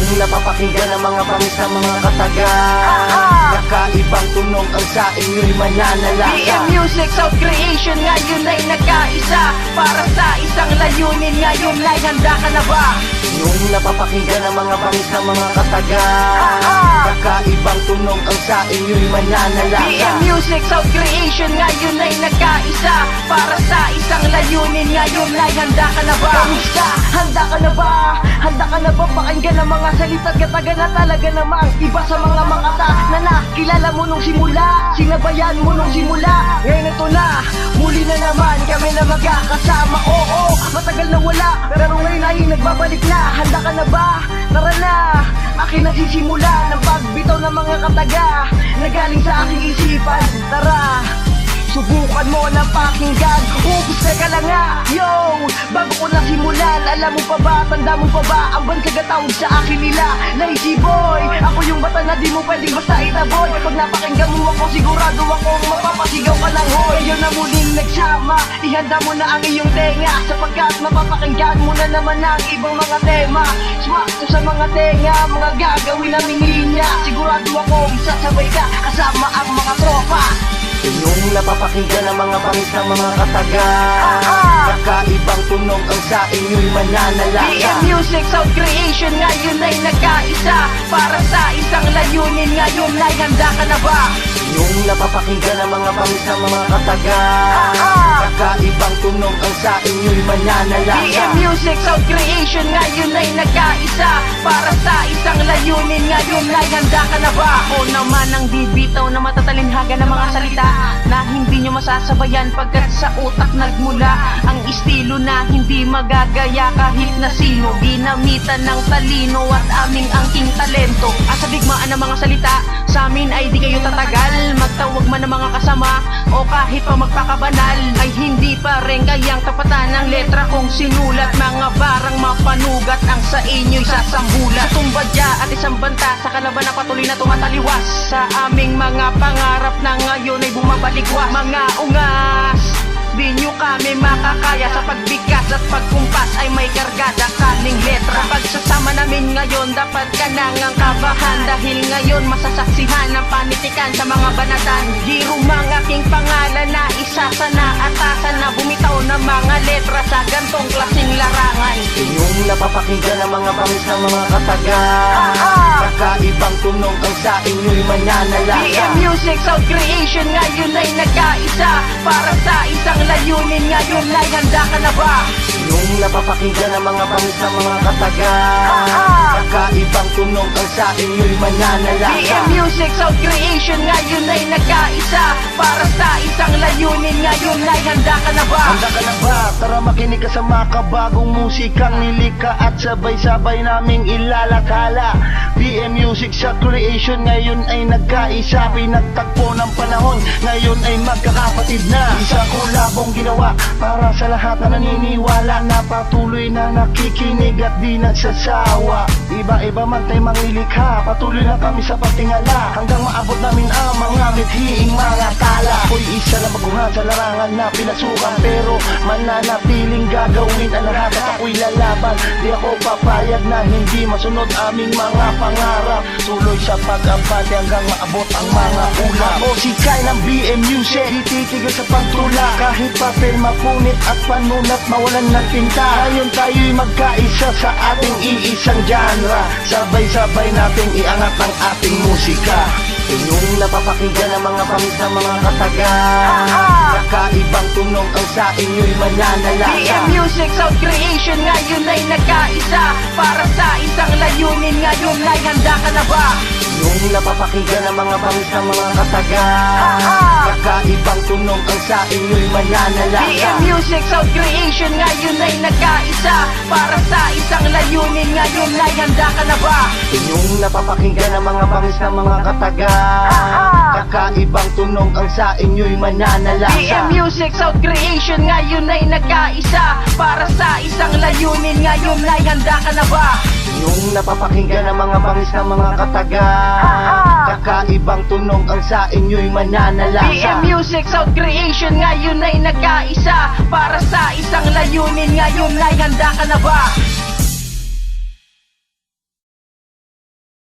Inyong napapakinggan ang mga bangis ng mga kataga. Kakaibang tunog ang sa inyo'y mananalasa. BM Music Sound Creation ngayon ay nagkaisa para sa isang layunin. Ngayon ay handa ka na ba? Inyong napapakinggan ang mga bangis ng mga kataga. Kakaibang tunog ang sa inyo'y mananalasa. BM Music Sound Creation ngayon ay nagkaisa para sa isang layunin. Ngayon ay handa ka na ba? Kamusta? Handa ka na ba? Handa ka na ba pakinggan ang mga salita't kataga na talaga namang iba sa mga makata na nakilala mo nung simula, sinabayan mo nung simula. Ngayon ito na, muli na naman kami na magkakasama. Oo, matagal na wala, pero ngayon ay nagbabalik na. Handa ka na ba? Tara na, akin nagsisimula ng pagbitaw ng mga kataga na galing sa aking isipan. Tara, subukan mo ng pakinggan. Ubus ka lang nga, yo. Bago ko nasimulan, alam mo pa ba, tanda mo pa ba ang bansag tawag sa akin nila Lazy Boy. Ako yung bata na di mo pwedeng basta itaboy. Kapag napakinggan mo ako, sigurado akong mapapasigaw ka ng hoy. Ngayon na muling nagsama, ihanda mo na ang iyong tenga, sapagkat mapapakinggan mo na naman ang ibang mga tema. Swak to sa mga tenga, mga gagawin naming linya. Sigurado akong sasabay ka kasama ang mga tropa. Inyong napapakinggan ang mga bangis ng mga kataga. Kakaibang tunog ang sa inyo'y mananalasa. BM Music Sound Creation ngayon ay nagkaisa para sa isang layunin. Ngayon ay handa ka na ba? Inyong napapakinggan ang mga bangis ng mga kataga. Kakaibang tunog ang sa inyo'y mananalasa. BM Music Sound Creation ngayon ay nagkaisa para sa isang layunin. Ngayon ay handa ka na ba? Ako naman ang bibitaw na matatalinhaga ng mga salita na hindi nyo masasabayan pagkat sa utak nagmula ang estilo na hindi magagaya kahit na sino. Ginamitan ng talino at aming angking talento. Sa digmaan ng mga salita, sa amin ay di kayo tatagal. Magtawag man ng mga kasama o kahit pa magpakabanal, ay hindi pa rin kayang tapatan ng letra kong sinulat. Mga barang mapanugat ang sa inyo'y sasambulat. Sa tumbadya at isang banta sa kalaban na patuloy na tumataliwas sa aming mga pangarap na ngayon ay bumabalikwas. Mga ungas, di nyo kami makakaya sa pagbigas at pagkumpas ay may kargada kaning letra. Pagsasama namin ngayon dapat ka nang ang kabahan, dahil ngayon masasaksihan ang panitikan sa mga banatan. Girumang aking pangalan na isa sa naatasan na bumitaw ng mga letra sa gantong klaseng larangan. Inyong napapakinggan ang mga bangis ng mga kataga. Kakaibang tunog ang sa inyo'y mananalasa. BM Music Sound Creation ngayon ay nagkaisa para sa isang layunin. Ngayon ay handa ka na ba? Inyong napapakinggan ang mga bangis ng mga kataga. Kakaibang tunog ang sa inyo'y mananalasa. BM Music Sound Creation ngayon ay nagkaisa para sa isang layunin. Ngayon ay handa ka na ba? Handa ka na ba? Tara makinig ka sa makabagong musikang nilika at sabay-sabay naming ilalathala. BM Music sa Creation ngayon ay nagkaisa. Pinagtagpo ng panahon, ngayon ay magkakapatid na. Isang kolabong ginawa para sa lahat na naniniwala, na patuloy na nakikinig at di nagsasawa. Iba-iba man tayo manglilikha, patuloy na kami sa pagtingala hanggang maabot namin ang mga mithiing mga tala. Ako'y isa na baguhan sa larangan na pinasukan, pero mananatiling gagawin ang lahat at ako'y lalaban. Di ako papayag na hindi masunod aming mga pangarap. Tuloy sa pag-abante hanggang maabot ang mga ulap. Ako si Kai ng BM Music, di titigil sa pagtula kahit papel mapunit at panunat mawalan ng tinta. Ngayon tayo'y magkaisa sa ating iisang genre, sabay-sabay nating iangat ang ating musika. Inyong napapakinggan ang mga bangis ng mga kataga. Kakaibang tunog ang sa inyo'y mananalasa. BM Music Sound Creation ngayon ay nagkaisa para sa isang layunin. Ngayon ay handa ka na ba? Inyong napapakinggan ang mga bangis ng mga kataga. Kakaibang tunog ang sa inyo'y mananalasa. BM Music Sound Creation ngayon ay nagkaisa para sa isang layunin. Ngayon ay handa ka na ba? Inyong napapakinggan ang mga bangis ng mga kataga. Kakaibang tunog ang sa inyo'y mananalasa. BM Music Sound Creation ngayon ay nagkaisa para sa isang layunin. Ngayon ay handa ka na ba? Inyong napapakinggan ang mga bangis ng mga kataga. Kakaibang tunog ang sa inyo'y mananalasa. BM Music Sound Creation ngayon ay nagkaisa para sa isang layunin. Ngayon ay handa ka na ba?